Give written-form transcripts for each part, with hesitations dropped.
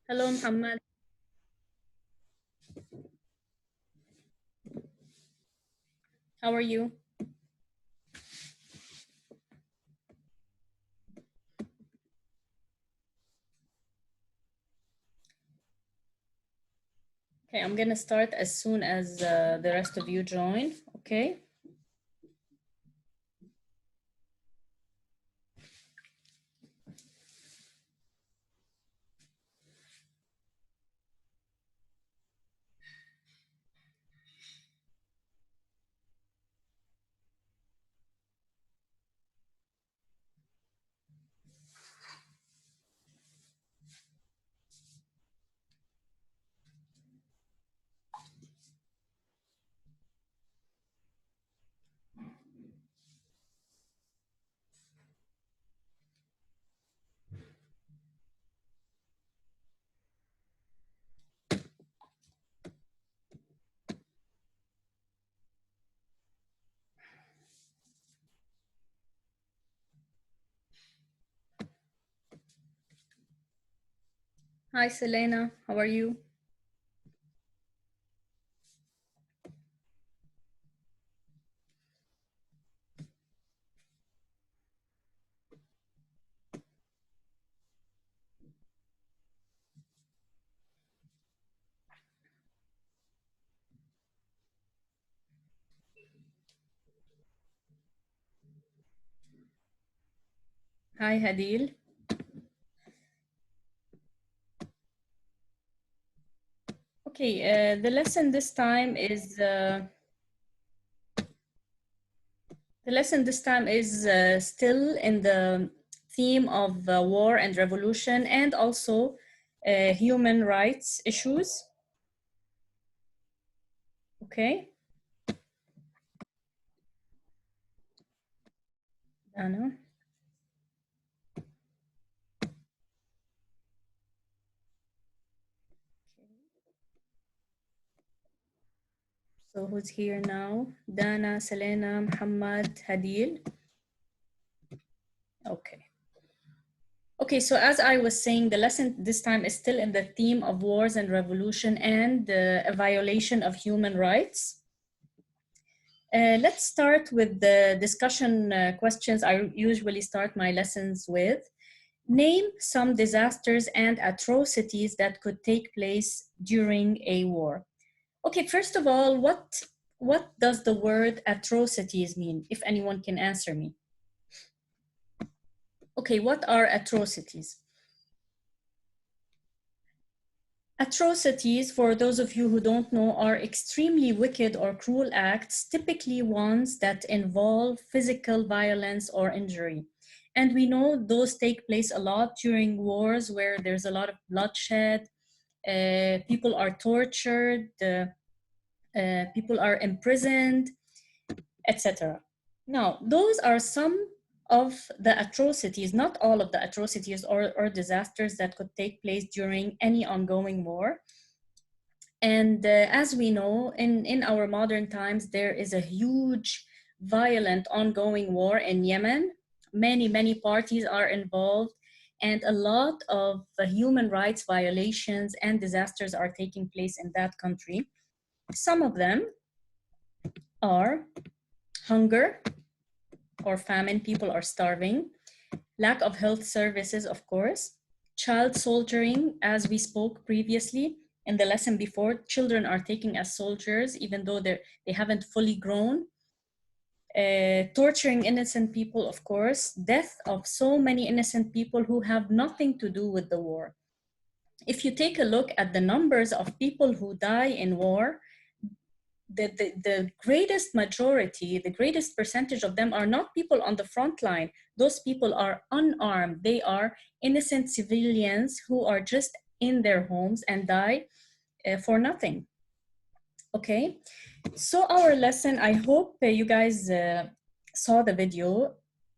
Hello, Muhammad. How are you? Okay, I'm gonna start as soon as the rest of you join. Okay. Hi, Selena. How are you? Hi, Hadil. Okay, the lesson this time is still in the theme of war and revolution and also human rights issues. Okay, Anna. So who's here now? Dana, Selena, Muhammad, Hadil. Okay. Okay, so as I was saying, the lesson this time is still in the theme of wars and revolution and a violation of human rights. Let's start with the discussion questions I usually start my lessons with. Name some disasters and atrocities that could take place during a war. Okay, first of all, what does the word atrocities mean, if anyone can answer me? Okay, what are atrocities? Atrocities, for those of you who don't know, are extremely wicked or cruel acts, typically ones that involve physical violence or injury. And we know those take place a lot during wars where there's a lot of bloodshed, people are tortured, people are imprisoned, etc. Now, those are some of the atrocities, not all of the atrocities or disasters that could take place during any ongoing war. And as we know, in our modern times, there is a huge, violent, ongoing war in Yemen. Many parties are involved, and a lot of human rights violations and disasters are taking place in that country. Some of them are hunger or famine, people are starving, lack of health services, of course, child soldiering, as we spoke previously in the lesson before, children are taken as soldiers even though they haven't fully grown. Torturing innocent people, of course, death of so many innocent people who have nothing to do with the war. If you take a look at the numbers of people who die in war, the greatest majority, the greatest percentage of them are not people on the front line. Those people are unarmed. They are innocent civilians who are just in their homes and die for nothing. Okay, so our lesson, I hope you guys saw the video,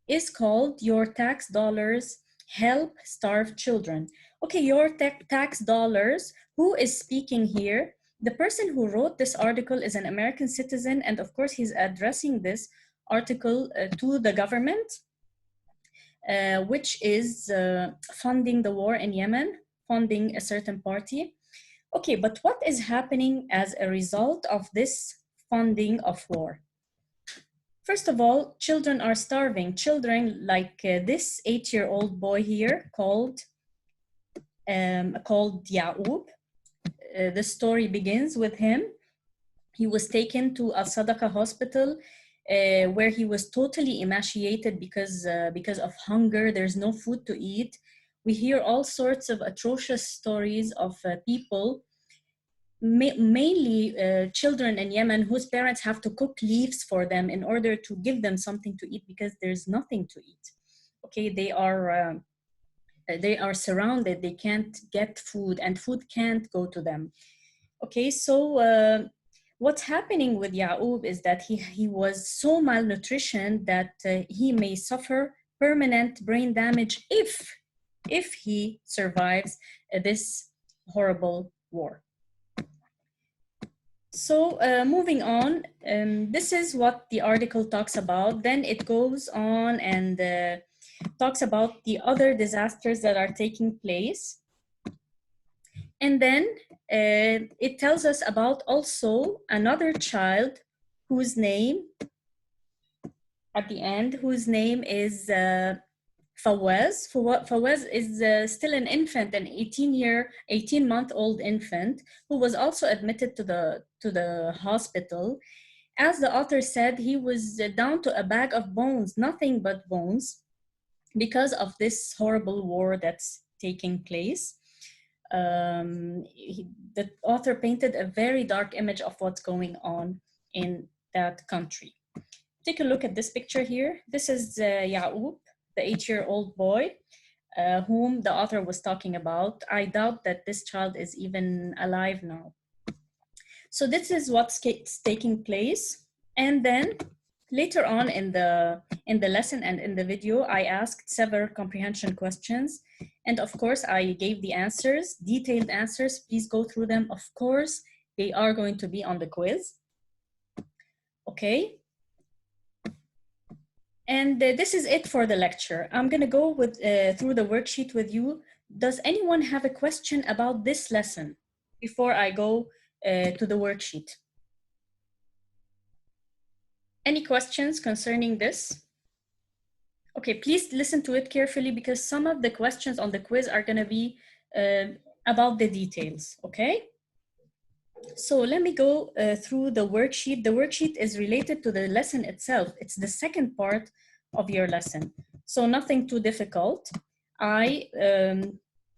is called Your Tax Dollars Help Starved Children. Okay, your tax dollars, who is speaking here? The person who wrote this article is an American citizen, and of course he's addressing this article to the government, which is funding the war in Yemen. funding a certain party. Okay, but what is happening as a result of this funding of war? First of all, children are starving. Children like this 8-year-old boy here called Ya'ub. The story begins with him. He was taken to Al-Sadaqa hospital where he was totally emaciated because of hunger. There's no food to eat. We hear all sorts of atrocious stories of people, mainly children in Yemen whose parents have to cook leaves for them in order to give them something to eat because there's nothing to eat. Okay, they are surrounded, they can't get food and food can't go to them. Okay, so what's happening with Ya'ub is that he was so malnutrition that he may suffer permanent brain damage if he survives this horrible war. So moving on, this is what the article talks about. Then it goes on and talks about the other disasters that are taking place. And then it tells us about also another child whose name, at the end, whose name is Fawaz. Fawaz is still an infant, an 18-month-old infant who was also admitted to the hospital. As the author said, he was down to a bag of bones, nothing but bones, because of this horrible war that's taking place. The author painted a very dark image of what's going on in that country. Take a look at this picture here. This is Ya'ub, the 8-year-old boy whom the author was talking about. I doubt that this child is even alive now. So this is what's taking place. And then later on in the lesson and in the video, I asked several comprehension questions. And of course, I gave the answers, detailed answers. Please go through them. Of course, they are going to be on the quiz. Okay. And this is it for the lecture. I'm going to go through the worksheet with you. Does anyone have a question about this lesson before I go to the worksheet? Any questions concerning this? Okay, please listen to it carefully because some of the questions on the quiz are going to be about the details, okay? So let me go through the worksheet. The worksheet is related to the lesson itself. It's the second part of your lesson. So nothing too difficult. I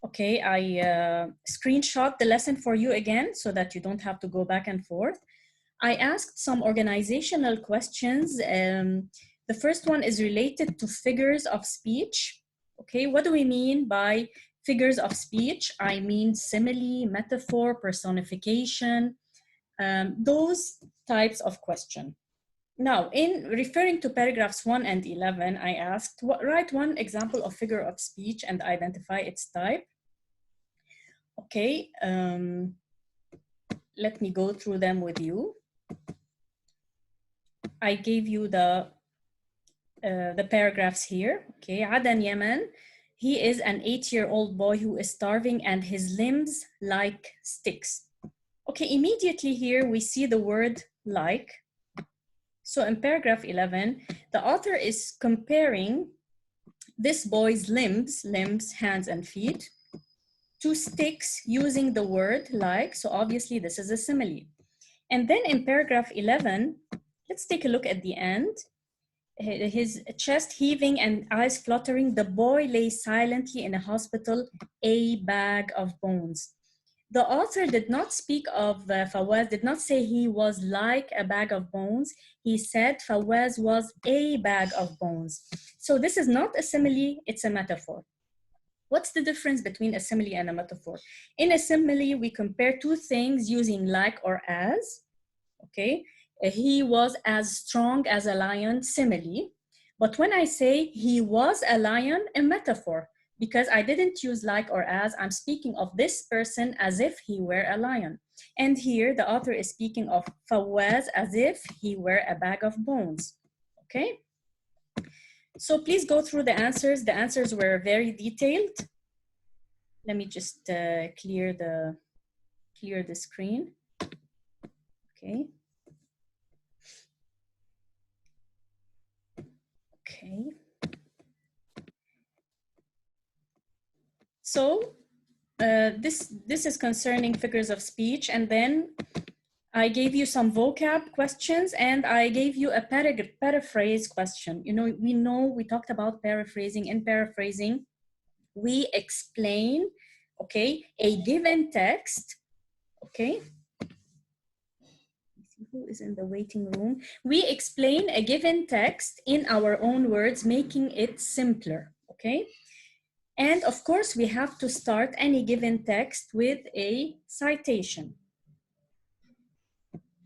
screenshot the lesson for you again so that you don't have to go back and forth. I asked some organizational questions. The first one is related to figures of speech. Okay, what do we mean by figures of speech? I mean simile, metaphor, personification, those types of question. Now, in referring to paragraphs 1 and 11, I asked, write one example of figure of speech and identify its type. Okay, let me go through them with you. I gave you the paragraphs here. Okay, Adan Yemen, he is an 8-year-old boy who is starving and his limbs like sticks. Okay, immediately here we see the word like. So in paragraph 11, the author is comparing this boy's limbs, hands and feet, to sticks using the word like. So obviously this is a simile. And then in paragraph 11, let's take a look at the end. His chest heaving and eyes fluttering, the boy lay silently in a hospital, a bag of bones. The author did not speak of Fawaz, did not say he was like a bag of bones. He said Fawaz was a bag of bones. So this is not a simile, it's a metaphor. What's the difference between a simile and a metaphor? In a simile, we compare two things using like or as. Okay, he was as strong as a lion, simile. But when I say he was a lion, a metaphor, because I didn't use like or as, I'm speaking of this person as if he were a lion. And here the author is speaking of Fawaz as if he were a bag of bones, okay? So please go through the answers. The answers were very detailed. let me just clear the screen. Okay. Okay. So this is concerning figures of speech, and then I gave you some vocab questions and I gave you a paraphrase question. You know, we talked about paraphrasing. In paraphrasing, we explain, okay, a given text, okay? Who is in the waiting room? We explain a given text in our own words, making it simpler, okay? And of course, we have to start any given text with a citation.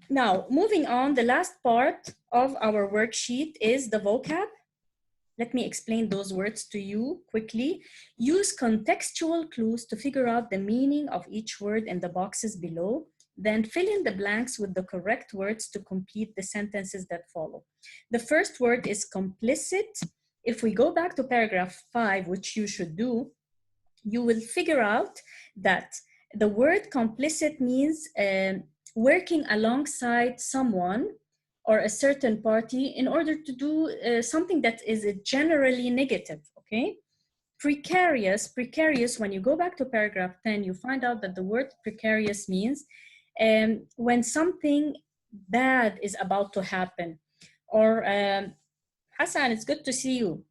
Now, moving on, the last part of our worksheet is the vocab. Let me explain those words to you quickly. Use contextual clues to figure out the meaning of each word in the boxes below. Then fill in the blanks with the correct words to complete the sentences that follow. The first word is complicit. If we go back to paragraph 5, which you should do, you will figure out that the word complicit means working alongside someone or a certain party in order to do something that is generally negative, okay? Precarious, when you go back to paragraph 10, you find out that the word precarious means when something bad is about to happen. Or, Hassan, it's good to see you.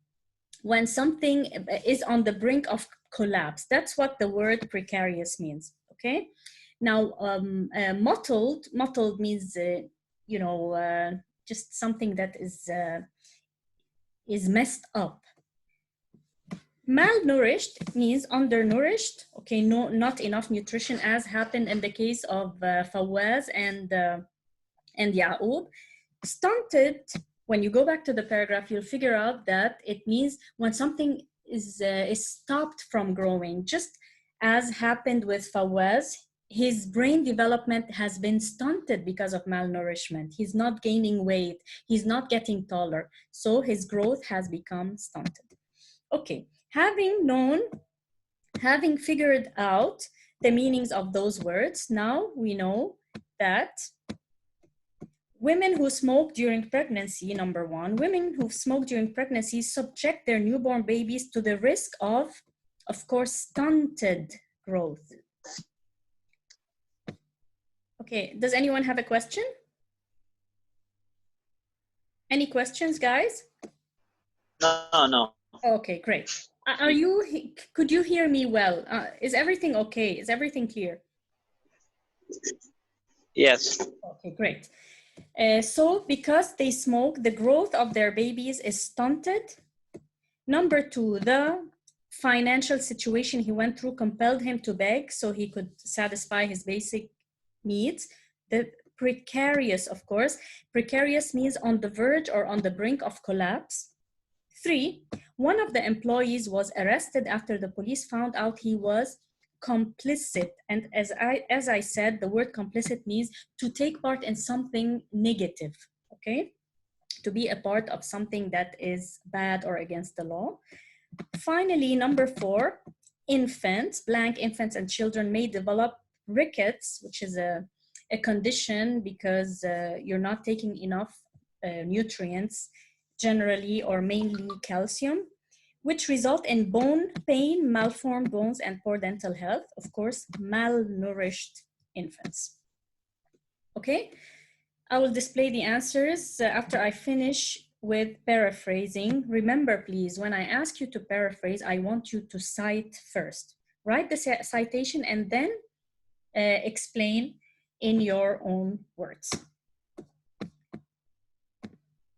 When something is on the brink of collapse, that's what the word precarious means, okay? Now, mottled means, you know, just something that is messed up. Malnourished means undernourished, okay, no, not enough nutrition, as happened in the case of Fawaz and Ya'qub. Stunted, when you go back to the paragraph, you'll figure out that it means when something is stopped from growing, just as happened with Fawaz. His brain development has been stunted because of malnourishment. He's not gaining weight, he's not getting taller, so his growth has become stunted. Okay, having figured out the meanings of those words, now we know that women who smoke during pregnancy, number one, women who smoke during pregnancy subject their newborn babies to the risk of course, stunted growth. Okay, does anyone have a question? Any questions, guys? No. Okay, great. Could you hear me well? Is everything okay? Is everything clear? Yes. Okay, great. So because they smoke, the growth of their babies is stunted. Number two, the financial situation he went through compelled him to beg so he could satisfy his basic needs. The precarious, of course. Precarious means on the verge or on the brink of collapse. 3, one of the employees was arrested after the police found out he was complicit. And as I said, the word complicit means to take part in something negative, okay? To be a part of something that is bad or against the law. Finally, number 4, infants, blank infants and children may develop rickets, which is a condition because you're not taking enough nutrients, generally or mainly calcium, which result in bone pain, malformed bones, and poor dental health. Of course, malnourished infants. Okay, I will display the answers after I finish with paraphrasing. Remember, please, when I ask you to paraphrase, I want you to cite first. Write the citation and then explain in your own words.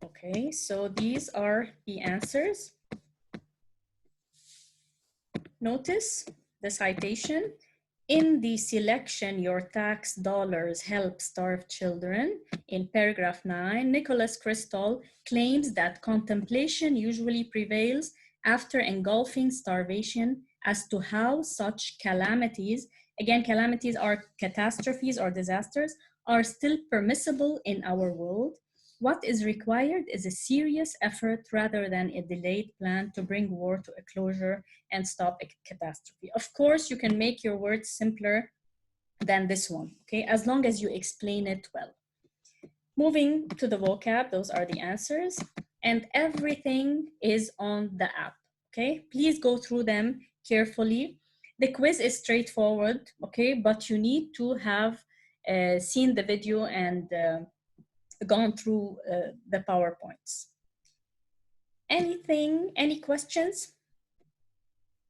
Okay, so these are the answers. Notice the citation. In the selection, your tax dollars help starved children, in paragraph 9, Nicholas Crystal claims that contemplation usually prevails after engulfing starvation as to how such calamities, again, calamities are catastrophes or disasters, are still permissible in our world. What is required is a serious effort rather than a delayed plan to bring war to a closure and stop a catastrophe. Of course, you can make your words simpler than this one, okay, as long as you explain it well. Moving to the vocab, those are the answers, and everything is on the app, okay? Please go through them carefully. The quiz is straightforward, okay, but you need to have seen the video and gone through the PowerPoints. Any questions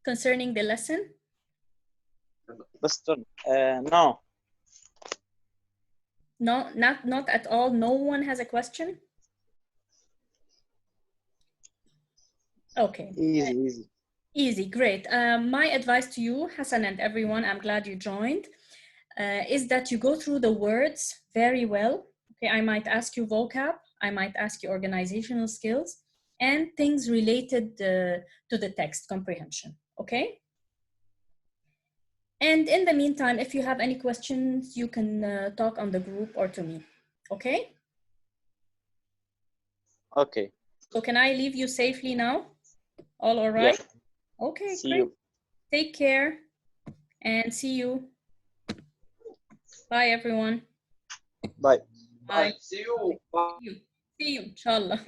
concerning the lesson? Pastor, no. No, not at all. No one has a question? Okay. Easy. Easy, great. My advice to you, Hassan, and everyone, I'm glad you joined, is that you go through the words very well. Okay, I might ask you vocab, I might ask you organizational skills, and things related to the text comprehension, okay? And in the meantime, if you have any questions, you can talk on the group or to me, okay? Okay. So can I leave you safely now? All right? Yeah. Okay, See great. you. Take care and see you. Bye, everyone. Bye. Bye. See you. See you, inshallah.